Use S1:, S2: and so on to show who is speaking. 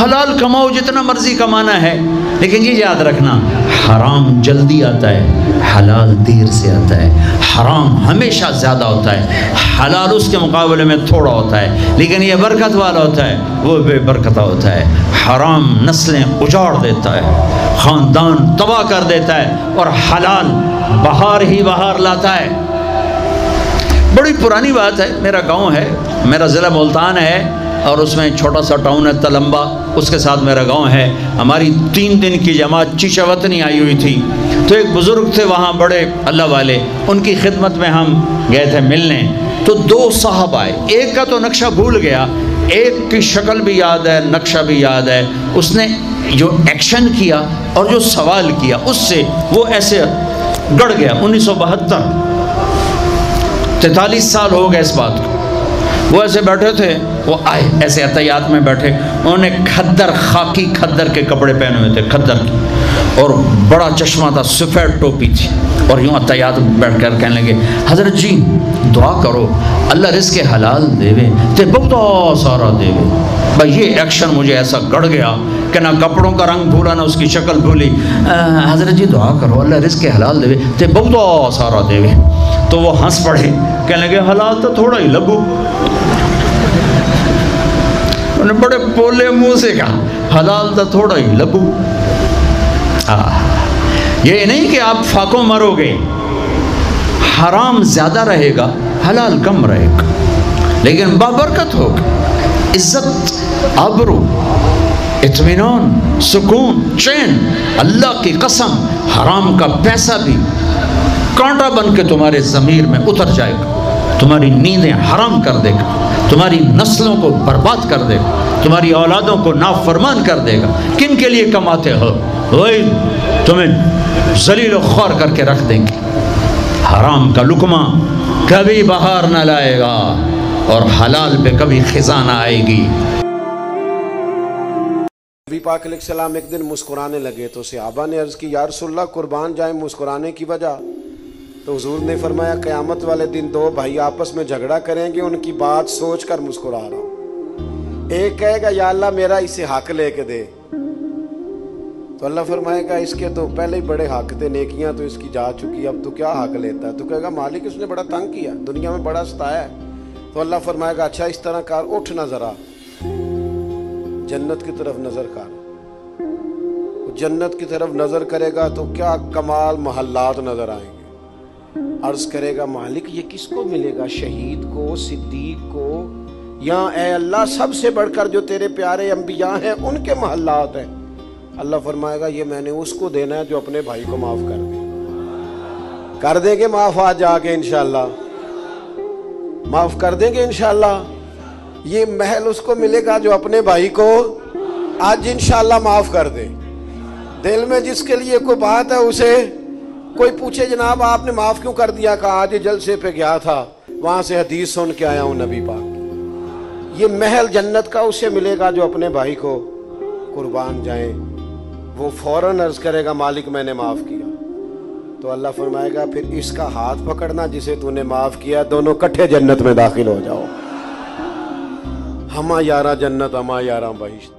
S1: حلال کماؤ جتنا مرضی کمانا ہے، لیکن یہ یاد رکھنا حرام جلدی آتا ہے، حلال دیر سے آتا ہے۔ حرام ہمیشہ زیادہ ہوتا ہے، حلال اس کے مقابلے میں تھوڑا ہوتا ہے، لیکن یہ برکت والا ہوتا ہے، وہ بے برکتہ ہوتا ہے۔ حرام نسلیں اجاڑ دیتا ہے، خاندان تباہ کر دیتا ہے، اور حلال بہار ہی بہار لاتا ہے۔ بڑی پرانی بات ہے، میرا گاؤں ہے، میرا ضلع ملتان ہے، اور اس میں چھوٹا سا ٹاؤن ہے تلمبا، اس کے ساتھ میرا گاؤں ہے۔ ہماری 3 دن کی جماعت چیچا وطنی آئی ہوئی تھی، تو ایک بزرگ تھے وہاں بڑے اللہ والے، ان کی خدمت میں ہم گئے تھے ملنے۔ تو 2 صاحب آئے، ایک کا تو نقشہ بھول گیا، ایک کی شکل بھی یاد ہے، نقشہ بھی یاد ہے۔ اس نے جو ایکشن کیا اور جو سوال کیا، اس سے وہ ایسے گڑ گیا۔ 1972، 43 سال ہو گئے اس بات کو۔ وہ ایسے بیٹھے تھے، وہ آئے ایسے عطیات میں بیٹھے، انہوں نے کھدر، خاکی کھدر کے کپڑے پہنے ہوئے تھے، کھدر کی، اور بڑا چشمہ تھا، سفید ٹوپی تھی، اور یوں عطیات میں بیٹھ کر کہنے لگے حضرت جی دعا کرو اللہ رزق حلال دے وے تے بہت سارا دے وے۔ بھائی یہ ایکشن مجھے ایسا گڑ گیا کہ نہ کپڑوں کا رنگ بھولا نہ اس کی شکل بھولی۔ حضرت جی دعا کرو اللہ رزق حلال دے وے تے بہت سارا دے وے۔ تو وہ ہنس پڑے، کہنے لگے حلال تو تھوڑا ہی لبو۔ انہوں نے بڑے پولے منہ سے کہا حلال تو تھوڑا ہی لبو۔ یہ نہیں کہ آپ فاقوں مرو گے، حرام زیادہ رہے گا، حلال کم رہے گا، لیکن بابرکت ہوگا، عزت، آبرو، اطمینان، سکون، چین۔ اللہ کی قسم حرام کا پیسہ بھی کانٹا بن کے تمہارے ضمیر میں اتر جائے گا، تمہاری نیندیں حرام کر دے گا، تمہاری نسلوں کو برباد کر دے گا، تمہاری اولادوں کو نافرمان کر دے گا۔ کن کے لیے کماتے ہو؟ وہی تمہیں ذلیل و خوار کر کے رکھ دیں گے۔ حرام کا لقمہ کبھی بہار نہ لائے گا، اور حلال پہ کبھی خزاں نہ آئے گی۔
S2: نبی پاک علیہ السلام ایک دن مسکرانے لگے تو صحابہ نے عرض کی یا رسول اللہ قربان جائیں مسکرانے کی وجہ؟ تو حضور نے فرمایا قیامت والے دن 2 بھائی آپس میں جھگڑا کریں گے، ان کی بات سوچ کر مسکرا رہا ہوں۔ ایک کہے گا یا اللہ میرا اسے حق لے کے دے، تو اللہ فرمائے گا اس کے تو پہلے ہی بڑے حق تھے، نیکیاں تو اس کی جا چکی، اب تو کیا حق لیتا ہے؟ تو کہے گا مالک اس نے بڑا تنگ کیا، دنیا میں بڑا ستایا ہے۔ تو اللہ فرمائے گا اچھا اس طرح کر، اٹھ نہ ذرا جنت کی طرف نظر کر۔ جنت کی طرف نظر کرے گا تو کیا کمال محلات نظر آئیں گے۔ عرض کرے گا مالک یہ کس کو ملے گا؟ شہید کو، صدیق کو، یا اے اللہ سب سے بڑھ کر جو تیرے پیارے انبیاء ہیں ان کے محلات ہیں؟ اللہ فرمائے گا یہ میں نے اس کو دینا ہے جو اپنے بھائی کو معاف کر دے۔ کر دیں گے معاف آج جا کے انشاءاللہ؟ معاف کر دیں گے انشاءاللہ؟ یہ محل اس کو ملے گا جو اپنے بھائی کو آج انشاءاللہ معاف کر دے۔ دل میں جس کے لیے کوئی بات ہے اسے کوئی پوچھے جناب آپ نے معاف کیوں کر دیا؟ کہا آج جلسے پہ گیا تھا، وہاں سے حدیث سن کے آیا ہوں نبی پاک۔ یہ محل جنت کا اسے ملے گا جو اپنے بھائی کو قربان جائیں۔ وہ فوراً عرض کرے گا مالک میں نے معاف کیا۔ تو اللہ فرمائے گا پھر اس کا ہاتھ پکڑنا جسے تو نے معاف کیا، دونوں کٹھے جنت میں داخل ہو جاؤ۔ ہمہ یاراں جنت، ہمہ یاراں بہشت۔